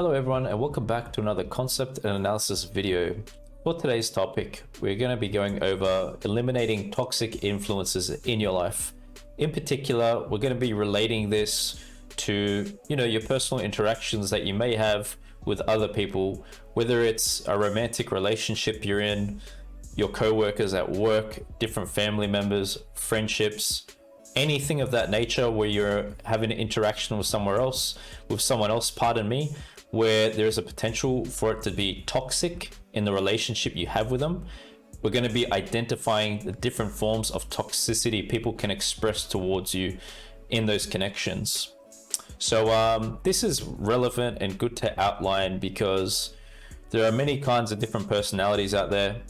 Hello everyone and welcome back to another concept and analysis video. For today's topic, we're going to be going over eliminating toxic influences in your life. In particular, we're going to be relating this to, your personal interactions that you may have with other people, whether it's a romantic relationship you're in, your co-workers at work, different family members, friendships, anything of that nature where you're having an interaction with someone else, where there's a potential for it to be toxic in the relationship you have with them. We're going to be identifying the different forms of toxicity people can express towards you in those connections. So this is relevant and good to outline because there are many kinds of different personalities out there,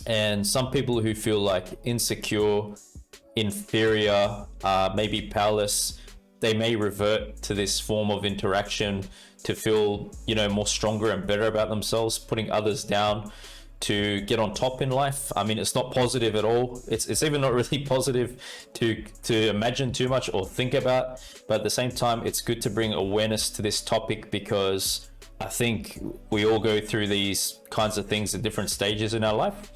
and some people who feel like insecure, inferior, maybe powerless, they may revert to this form of interaction to feel, more stronger and better about themselves, putting others down to get on top in life. I mean, it's not positive at all. It's even not really positive to imagine too much or think about. But at the same time, it's good to bring awareness to this topic because I think we all go through these kinds of things at different stages in our life.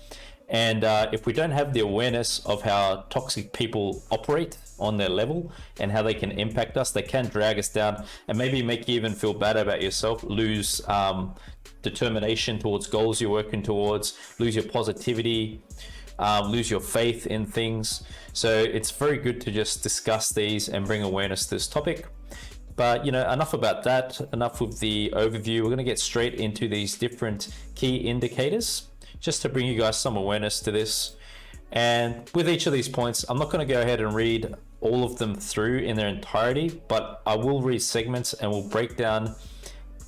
And if we don't have the awareness of how toxic people operate on their level and how they can impact us, they can drag us down and maybe make you even feel bad about yourself, lose determination towards goals you're working towards, lose your positivity, lose your faith in things. So it's very good to just discuss these and bring awareness to this topic. But enough about that, enough with the overview. We're going to get straight into these different key indicators just to bring you guys some awareness to this. And with each of these points, I'm not going to go ahead and read all of them through in their entirety, but I will read segments and we'll break down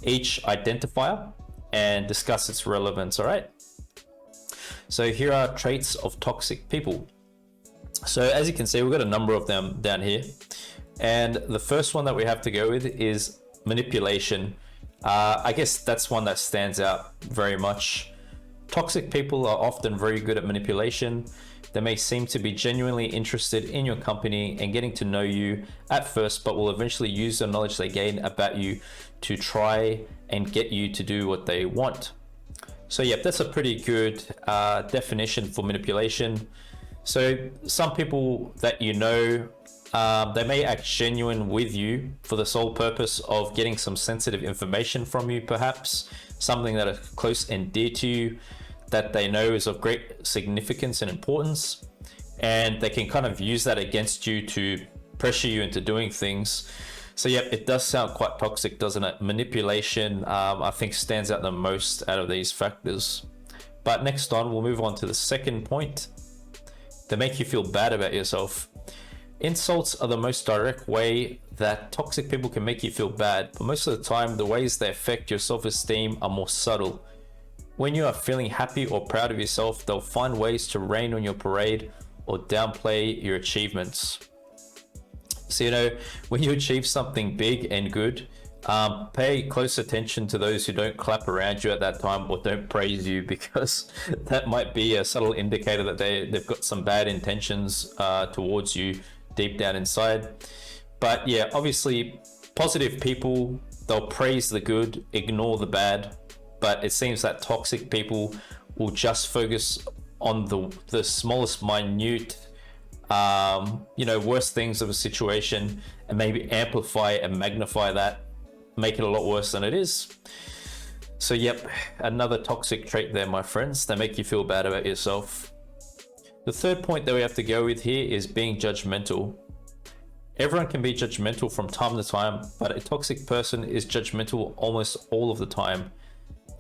each identifier and discuss its relevance. All right. So here are traits of toxic people. So as you can see, we've got a number of them down here. And the first one that we have to go with is manipulation. I guess that's one that stands out very much. Toxic people are often very good at manipulation. They may seem to be genuinely interested in your company and getting to know you at first, but will eventually use the knowledge they gain about you to try and get you to do what they want. So yeah, that's a pretty good definition for manipulation. So some people that they may act genuine with you for the sole purpose of getting some sensitive information from you, perhaps something that is close and dear to you that they know is of great significance and importance, and they can kind of use that against you to pressure you into doing things. So yeah, it does sound quite toxic, doesn't it? Manipulation, I think, stands out the most out of these factors. But next on, we'll move on to the second point. They make you feel bad about yourself. Insults are the most direct way that toxic people can make you feel bad, but most of the time, the ways they affect your self-esteem are more subtle. When you are feeling happy or proud of yourself, they'll find ways to rain on your parade or downplay your achievements. So, when you achieve something big and good, pay close attention to those who don't clap around you at that time or don't praise you, because that might be a subtle indicator that they've got some bad intentions towards you deep down inside. But yeah, obviously positive people, they'll praise the good, ignore the bad. But it seems that toxic people will just focus on the smallest minute worst things of a situation and maybe amplify and magnify that, make it a lot worse than it is. So yep, another toxic trait there, my friends. They make you feel bad about yourself. The third point that we have to go with here is being judgmental. Everyone can be judgmental from time to time, but a toxic person is judgmental almost all of the time.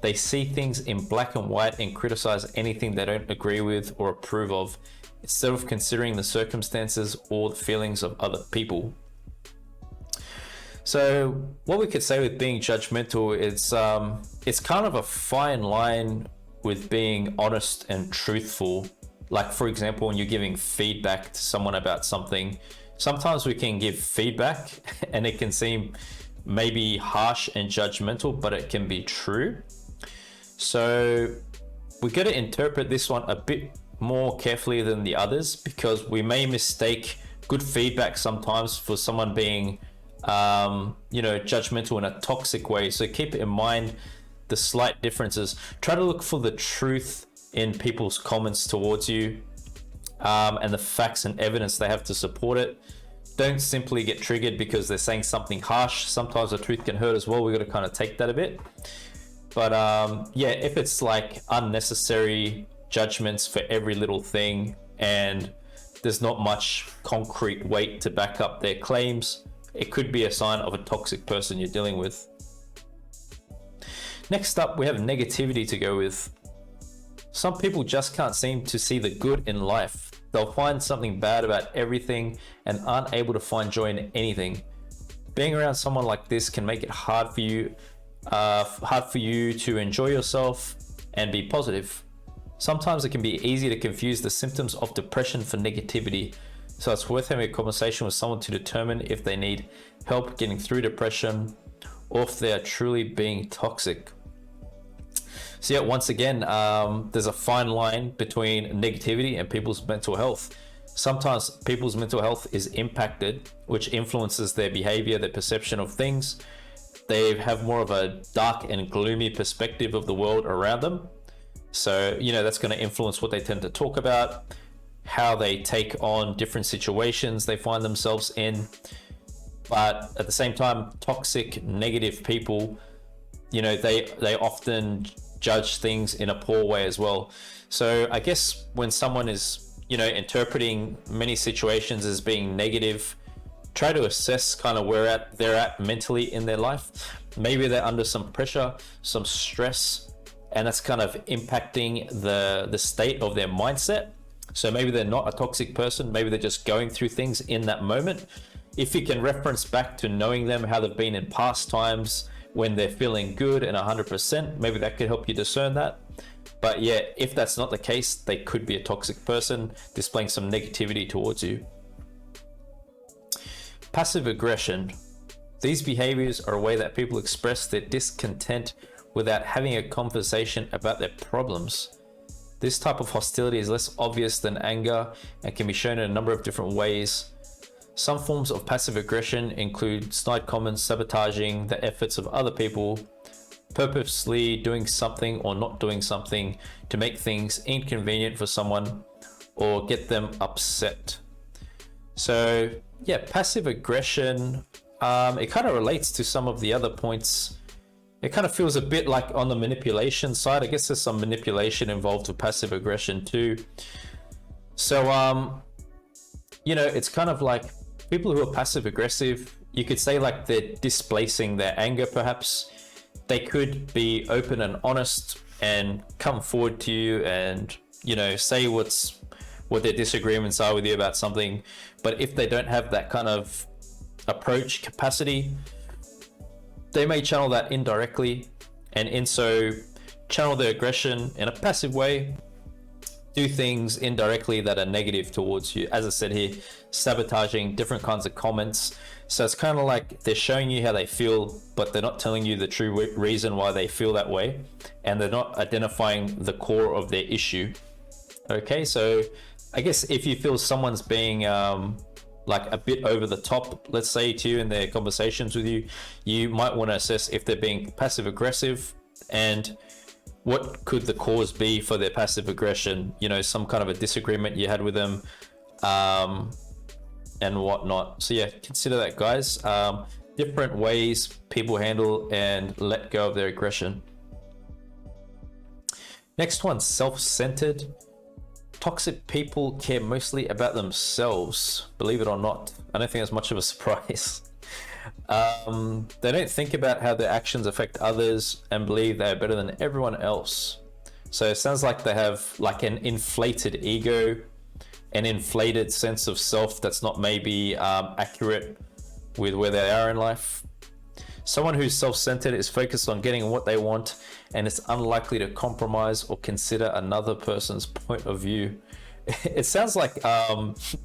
They see things in black and white and criticize anything they don't agree with or approve of, instead of considering the circumstances or the feelings of other people. So what we could say with being judgmental is it's kind of a fine line with being honest and truthful. Like, for example, when you're giving feedback to someone about something, sometimes we can give feedback and it can seem maybe harsh and judgmental, but it can be true. So we got to interpret this one a bit more carefully than the others, because we may mistake good feedback sometimes for someone being judgmental in a toxic way. So keep in mind the slight differences. Try to look for the truth in people's comments towards you, and the facts and evidence they have to support it. Don't simply get triggered because they're saying something harsh. Sometimes the truth can hurt as well. We got to kind of take that a bit. But if it's like unnecessary judgments for every little thing and there's not much concrete weight to back up their claims, it could be a sign of a toxic person you're dealing with. Next up, we have negativity to go with. Some people just can't seem to see the good in life. They'll find something bad about everything and aren't able to find joy in anything. Being around someone like this can make it hard for you to enjoy yourself and be positive. Sometimes it can be easy to confuse the symptoms of depression for negativity. So it's worth having a conversation with someone to determine if they need help getting through depression or if they are truly being toxic. So yeah, once again, there's a fine line between negativity and people's mental health. Sometimes people's mental health is impacted, which influences their behavior, their perception of things. They have more of a dark and gloomy perspective of the world around them. So, that's going to influence what they tend to talk about, how they take on different situations they find themselves in. But at the same time, toxic, negative people, they often judge things in a poor way as well. So I guess when someone is, interpreting many situations as being negative, try to assess kind of where they're at mentally in their life. Maybe they're under some pressure, some stress, and that's kind of impacting the state of their mindset. So maybe they're not a toxic person, maybe they're just going through things in that moment. If you can reference back to knowing them, how they've been in past times when they're feeling good and 100%, maybe that could help you discern that. But yeah, if that's not the case, they could be a toxic person displaying some negativity towards you. Passive aggression. These behaviors are a way that people express their discontent without having a conversation about their problems. This type of hostility is less obvious than anger and can be shown in a number of different ways. Some forms of passive aggression include snide comments, sabotaging the efforts of other people, purposely doing something or not doing something to make things inconvenient for someone or get them upset. So yeah, passive aggression, it kind of relates to some of the other points. It kind of feels a bit like on the manipulation side. I guess there's some manipulation involved with passive aggression too. So, it's kind of like people who are passive aggressive, you could say like they're displacing their anger perhaps. They could be open and honest and come forward to you and, say what their disagreements are with you about something. But if they don't have that kind of approach capacity, they may channel that indirectly, and in so channel their aggression in a passive way, do things indirectly that are negative towards you. As I said here, sabotaging different kinds of comments. So it's kind of like they're showing you how they feel, but they're not telling you the true reason why they feel that way, and they're not identifying the core of their issue. Okay, so I guess if you feel someone's being like a bit over the top, let's say, to you in their conversations with you, you might want to assess if they're being passive aggressive and what could the cause be for their passive aggression. Some kind of a disagreement you had with them, and whatnot. So yeah, consider that, guys. Different ways people handle and let go of their aggression. Next one, self-centered. Toxic people care mostly about themselves, believe it or not. I don't think that's much of a surprise. They don't think about how their actions affect others and believe they are better than everyone else. So it sounds like they have like an inflated ego, an inflated sense of self that's not maybe accurate with where they are in life. Someone who's self-centered is focused on getting what they want and is unlikely to compromise or consider another person's point of view. It sounds like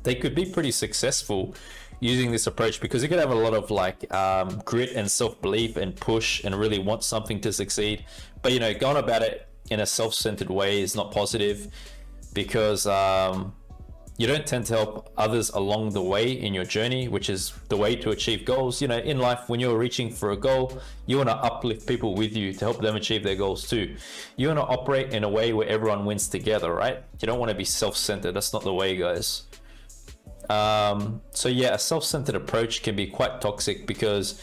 they could be pretty successful using this approach, because you could have a lot of like grit and self-belief and push and really want something to succeed. But going about it in a self-centered way is not positive, because You don't tend to help others along the way in your journey, which is the way to achieve goals. You know, in life, when you're reaching for a goal, you want to uplift people with you to help them achieve their goals too. You want to operate in a way where everyone wins together, right? You don't want to be self-centered. That's not the way, guys. So yeah, a self-centered approach can be quite toxic because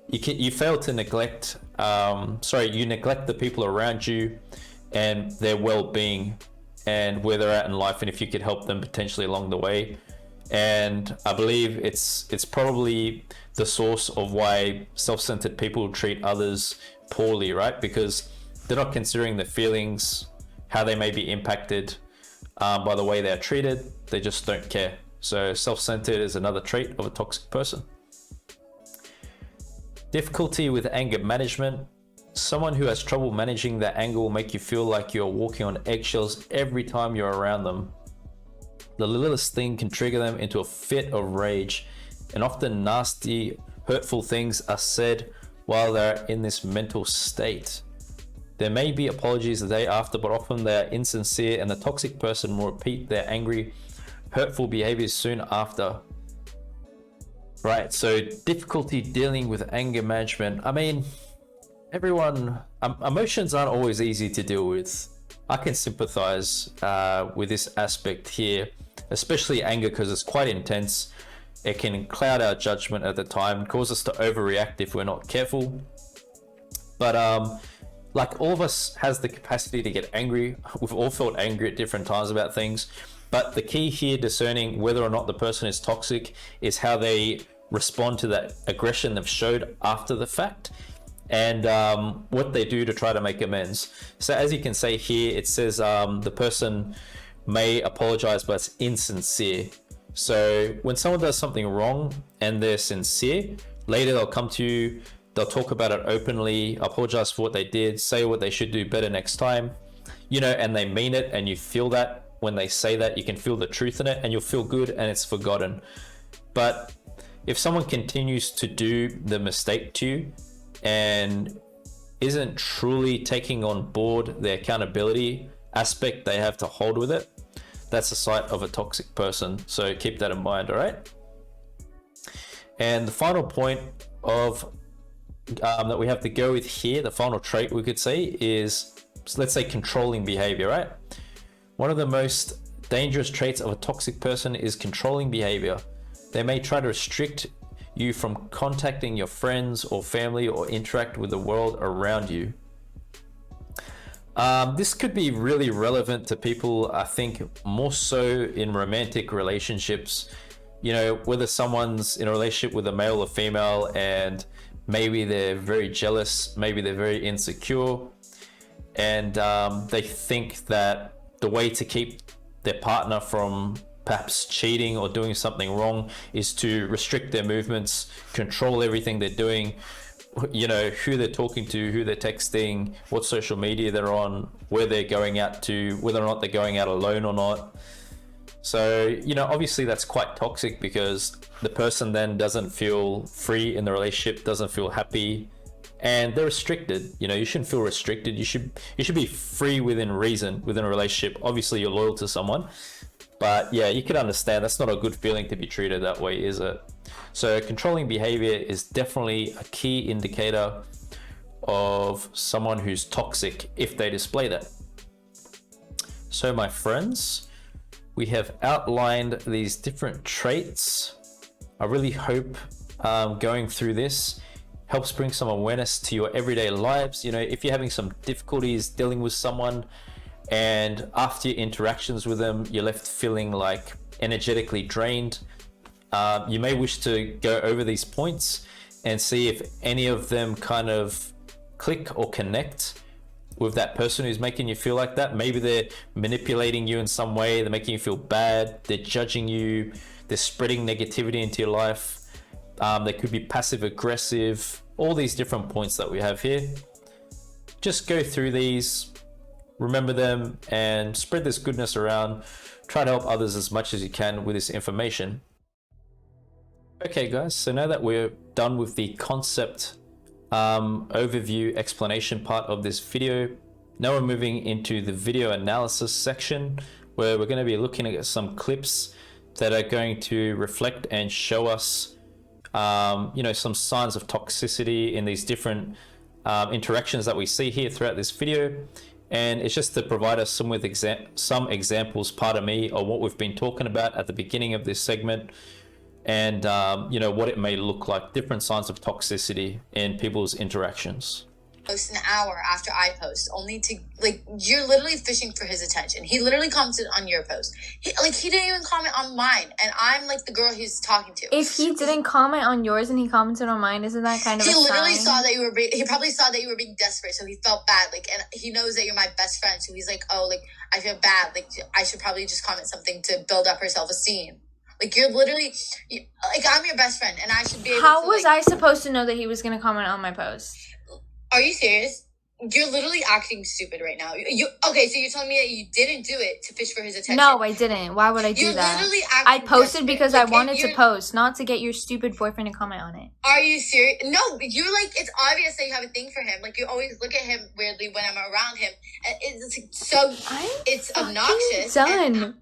you fail to neglect, you neglect the people around you and their well-being and where they're at in life, and if you could help them potentially along the way. And I believe it's probably the source of why self-centered people treat others poorly, right? Because they're not considering the feelings, how they may be impacted by the way they're treated. They just don't care. So self-centered is another trait of a toxic person. Difficulty with anger management. Someone who has trouble managing their anger will make you feel like you're walking on eggshells every time you're around them. The littlest thing can trigger them into a fit of rage, and often nasty, hurtful things are said while they're in this mental state. There may be apologies the day after, but often they are insincere, and the toxic person will repeat their angry, hurtful behaviors soon after. Right, so difficulty dealing with anger management. I mean, everyone, emotions aren't always easy to deal with. I can sympathize with this aspect here, especially anger, because it's quite intense. It can cloud our judgment at the time, cause us to overreact if we're not careful. But like, all of us has the capacity to get angry. We've all felt angry at different times about things. But the key here, discerning whether or not the person is toxic, is how they respond to that aggression they've showed after the fact, and what they do to try to make amends. So as you can say here, it says the person may apologize, but it's insincere. So when someone does something wrong and they're sincere, later they'll come to you, they'll talk about it openly, apologize for what they did, say what they should do better next time, you know, and they mean it, and you feel that when they say that, you can feel the truth in it, and you'll feel good, and it's forgotten. But if someone continues to do the mistake to you and isn't truly taking on board the accountability aspect they have to hold with it, that's a sign of a toxic person. So keep that in mind, all right? And the final point of that we have to go with here, the final trait we could say is, let's say, controlling behavior, right? One of the most dangerous traits of a toxic person is controlling behavior. They may try to restrict you from contacting your friends or family or interact with the world around you. This could be really relevant to people, I think, more so in romantic relationships. You know, whether someone's in a relationship with a male or female and maybe they're very jealous, maybe they're very insecure, and they think that the way to keep their partner from perhaps cheating or doing something wrong is to restrict their movements, control everything they're doing, you know, who they're talking to, who they're texting, what social media they're on, where they're going out to, whether or not they're going out alone or not. So, you know, obviously that's quite toxic, because the person then doesn't feel free in the relationship, doesn't feel happy, and they're restricted. You know, you shouldn't feel restricted. You should be free within reason within a relationship. Obviously you're loyal to someone, but yeah, you can understand that's not a good feeling to be treated that way, is it? So controlling behavior is definitely a key indicator of someone who's toxic if they display that. So my friends, we have outlined these different traits. I really hope going through this helps bring some awareness to your everyday lives. You know, if you're having some difficulties dealing with someone, and after your interactions with them, you're left feeling like energetically drained, you may wish to go over these points and see if any of them kind of click or connect with that person who's making you feel like that. Maybe they're manipulating you in some way, they're making you feel bad, they're judging you, they're spreading negativity into your life. They could be passive aggressive, all these different points that we have here. Just go through these, remember them, and spread this goodness around. Try to help others as much as you can with this information. Okay guys, so now that we're done with the concept overview explanation part of this video, now we're moving into the video analysis section, where we're going to be looking at some clips that are going to reflect and show us, some signs of toxicity in these different interactions that we see here throughout this video. And it's just to provide us some examples, pardon me, of what we've been talking about at the beginning of this segment, and what it may look like, different signs of toxicity in people's interactions. Post an hour after I post, only to, like, you're literally fishing for his attention. He literally commented on your post. He didn't even comment on mine, and I'm like the girl he's talking to. If he didn't comment on yours and he commented on mine, isn't that kind of a sign? He literally saw that he probably saw that you were being desperate, so he felt bad, like, and he knows that you're my best friend, so he's like, oh, like, I feel bad, like, I should probably just comment something to build up her self-esteem. Like, you're literally, like, I'm your best friend, and I should be able to, How was I supposed to know that he was going to comment on my post? Are you serious? You're literally acting stupid right now. Okay, so you're telling me that you didn't do it to fish for his attention? No, I didn't. Why would I do that? Literally acting I posted desperate. because I wanted to post, not to get your stupid boyfriend to comment on it. Are you serious? No, you're like, it's obvious that you have a thing for him. Like, you always look at him weirdly when I'm around him. And it's obnoxious. Done.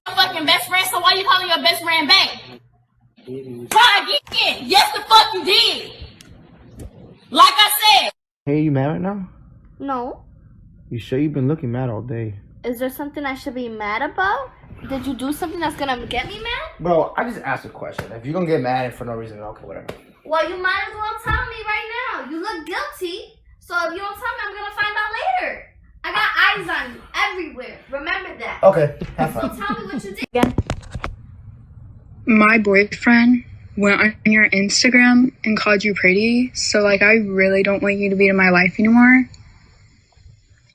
Fucking best friend, so why you calling your best friend back? Try again. Yes, the fuck you did. Like I said. Hey, you mad right now? No. You sure you've been looking mad all day? Is there something I should be mad about? Did you do something that's gonna get me mad? Bro, I just asked a question. If you're gonna get mad for no reason, okay, whatever. Well, you might as well tell me right now. You look guilty. So if you don't tell me, I'm gonna find out later. I got eyes on you everywhere. Remember that. Okay, have So fun. tell me what you did. Again. My boyfriend went on your Instagram and called you pretty, so, like, I really don't want you to be in my life anymore.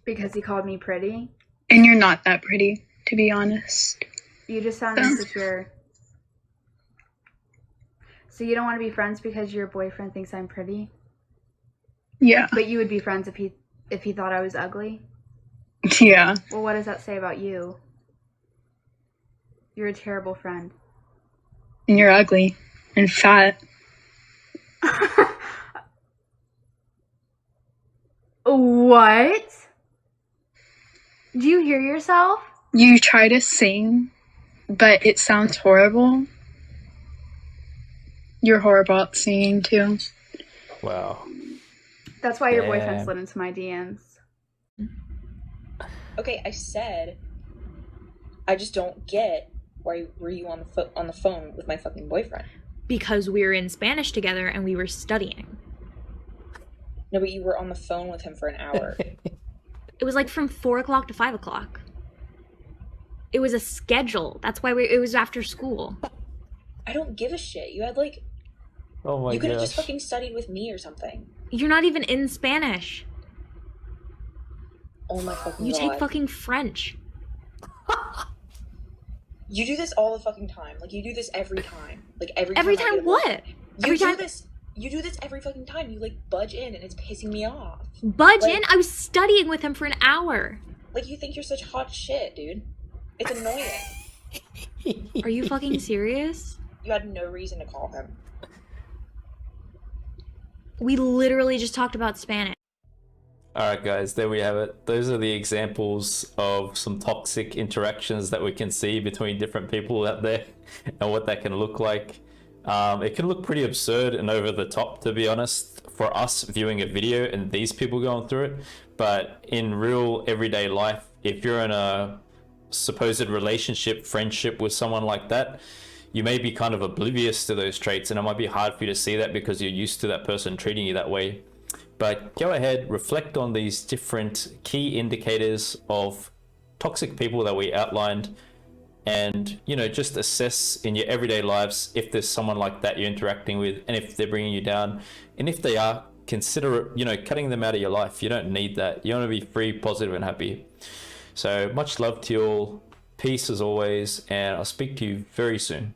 Because he called me pretty? And you're not that pretty, to be honest. You just sound insecure. So you don't want to be friends because your boyfriend thinks I'm pretty? Yeah. But you would be friends if he thought I was ugly? Yeah. Well, what does that say about you? You're a terrible friend. And you're ugly. And fat. What? Do you hear yourself? You try to sing, but it sounds horrible. You're horrible at singing, too. Wow. That's why your Yeah. boyfriend slid into my DMs. Okay, I said, I just don't get why were you on the phone with my fucking boyfriend? Because we were in Spanish together and we were studying. No, but you were on the phone with him for an hour. It was like from 4 o'clock to 5 o'clock. It was a schedule. That's why it was after school. I don't give a shit. You had like, Oh my you could have gosh. just fucking studied with me or something. You're not even in Spanish. Oh my fucking You god. take fucking French. You do this all the fucking time. Like, you do this every time. Like, every Every time I time get a what? message. Every time You do this every fucking time. You, like, budge in and it's pissing me off. budge Like- in. I was studying with him for an hour. Like, you think you're such hot shit, dude. It's annoying. Are you fucking serious? You had no reason to call him. We literally just talked about Spanish. Alright guys, there we have it. Those are the examples of some toxic interactions that we can see between different people out there and what that can look like. It can look pretty absurd and over the top, to be honest, for us viewing a video and these people going through it. But in real everyday life, if you're in a supposed relationship, friendship with someone like that, you may be kind of oblivious to those traits, and it might be hard for you to see that because you're used to that person treating you that way. But go ahead, reflect on these different key indicators of toxic people that we outlined, and just assess in your everyday lives if there's someone like that you're interacting with, and if they're bringing you down, and if they are, consider cutting them out of your life. You don't need that. You want to be free, positive, and happy. So much love to you all. Peace as always, and I'll speak to you very soon.